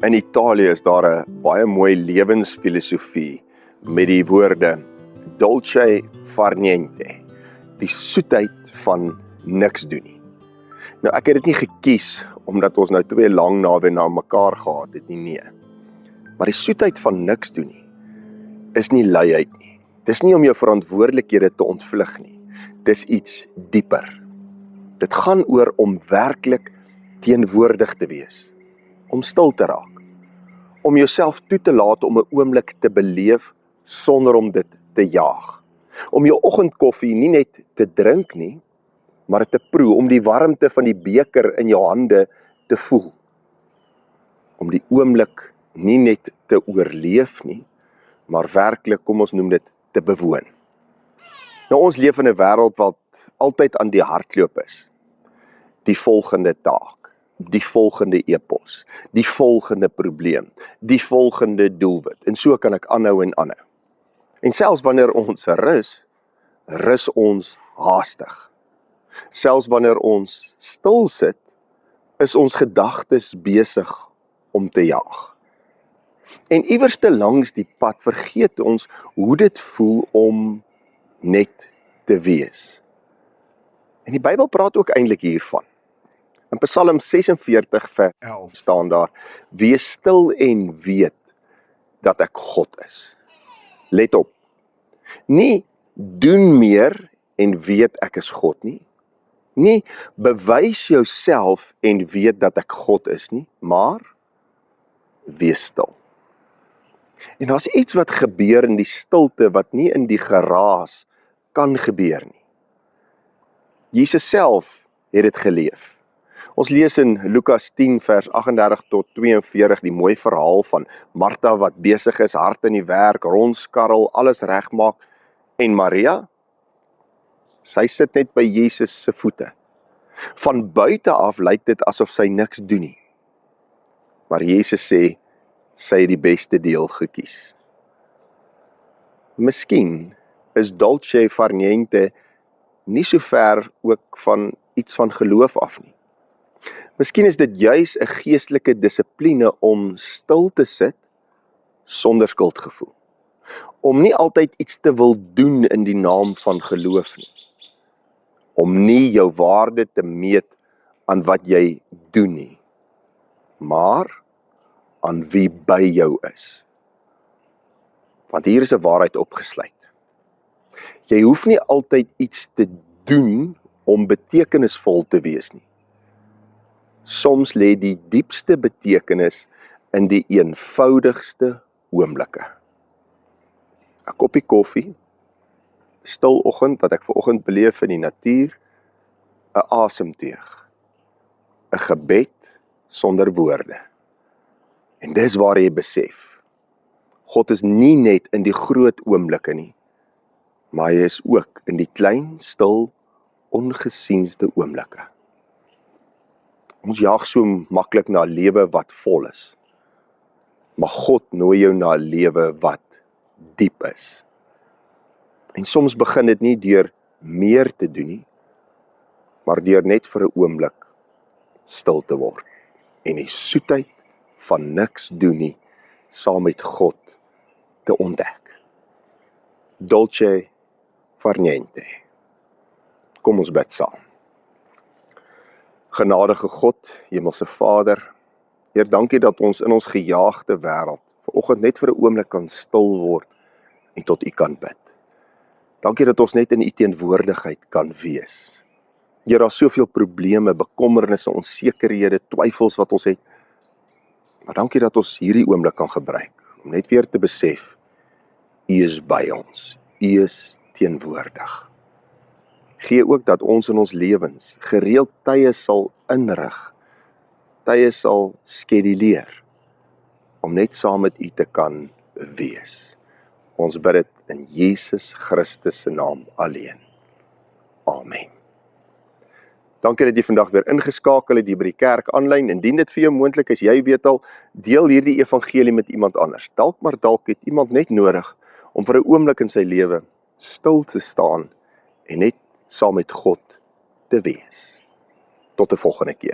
In Italië is daar 'n baie mooi lewensfilosofie met die woorde dolce far niente, die soetheid van niks doen nie. Nou ek het dit nie gekies omdat ons nou 2 lang naweë na mekaar gehad het nie, nee. Maar die soetheid van niks doen nie is nie luiheid nie. Dis nie om jou verantwoordelikhede te ontvlug nie. Dis iets dieper. Dit gaan oor om werklik teenwoordig te wees, om stil te raak, om jouself toe te laat om 'n oomblik te beleef sonder om dit te jaag. Om jou oggendkoffie nie net te drink nie, maar te proe, om die warmte van die beker in jou hande te voel. Om die oomblik nie net te oorleef nie, maar werklik, kom ons noem dit, te bewoon. Nou ons leef in 'n wêreld wat altyd aan die hardloop is. Die volgende taak, die volgende epos, die volgende probleem, die volgende doelwit. En so kan ek aanhou en aanhou. En selfs wanneer ons rus ons haastig. Selfs wanneer ons stil sit, is ons gedagtes besig om te jaag. En iewers te langs die pad vergeet ons hoe dit voel om net te wees. En die Bybel praat ook eintlik hiervan. In Psalm 46 vers 11 staan daar: Wees stil en weet dat ek God is. Let op. Nie doen meer en weet ek is God nie. Nie bewys jouself en weet dat ek God is nie, maar wees stil. En daar's iets wat gebeur in die stilte wat nie in die geraas kan gebeur nie. Jesus self het dit geleef. Ons lees in Lukas 10 vers 38 tot 42 die mooi verhaal van Martha wat besig is, hard in die werk, rondskarrel, alles regmaak, en Maria, sy sit net by Jesus se voete. Van buite af lyk dit asof sy niks doen nie. Maar Jesus sê, sy het die beste deel gekies. Miskien is dolce far niente nie so ver ook van iets van geloof af nie. Miskien is dit juis 'n geestelike dissipline om stil te sit sonder skuldgevoel. Om nie altyd iets te wil doen in die naam van geloof nie. Om nie jou waarde te meet aan wat jy doen nie, maar aan wie by jou is. Want hier is 'n waarheid opgesluit. Jy hoef nie altyd iets te doen om betekenisvol te wees nie. Soms lê die diepste betekenis in die eenvoudigste oomblikke. 'n Koppie koffie, stil oggend wat ek vanoggend beleef in die natuur, 'n asemteug, 'n gebed sonder woorde. En dis waar jy besef, God is nie net in die groot oomblikke nie, maar hy is ook in die klein, stil, ongesienste oomblikke. Ons jaag so maklik na 'n lewe wat vol is. Maar God nooi jou na 'n lewe wat diep is. En soms begin dit nie deur meer te doen nie, maar deur net vir 'n oomblik stil te word. En die soetheid van niks doen nie, saam met God te ontdek. Dolce far niente. Kom ons bid saam. Genadige God, Hemelse Vader, Heer, dankie dat ons in ons gejaagde wêreld vanoggend net vir 'n oomblik kan stil word en tot U kan bid. Dankie dat ons net in U teenwoordigheid kan wees. Heer, daar is soveel probleme, bekommernisse, onsekerhede, twyfels wat ons het. Maar dankie dat ons hierdie oomblik kan gebruik om net weer te besef, U is by ons, U is teenwoordig. Gee ook dat ons in ons lewens gereeld tye sal inrig, tye sal skeduleer, om net saam met U te kan wees. Ons bid dit in Jesus Christus se naam alleen. Amen. Dankie dat jy vandag weer ingeskakel het hier by die kerk aanlyn. Indien dit vir jou moontlik is, jy weet al, deel hierdie evangelie met iemand anders. Dalk het iemand net nodig om vir 'n oomblik in sy lewe stil te staan en net saam met God te wees. Tot 'n volgende keer.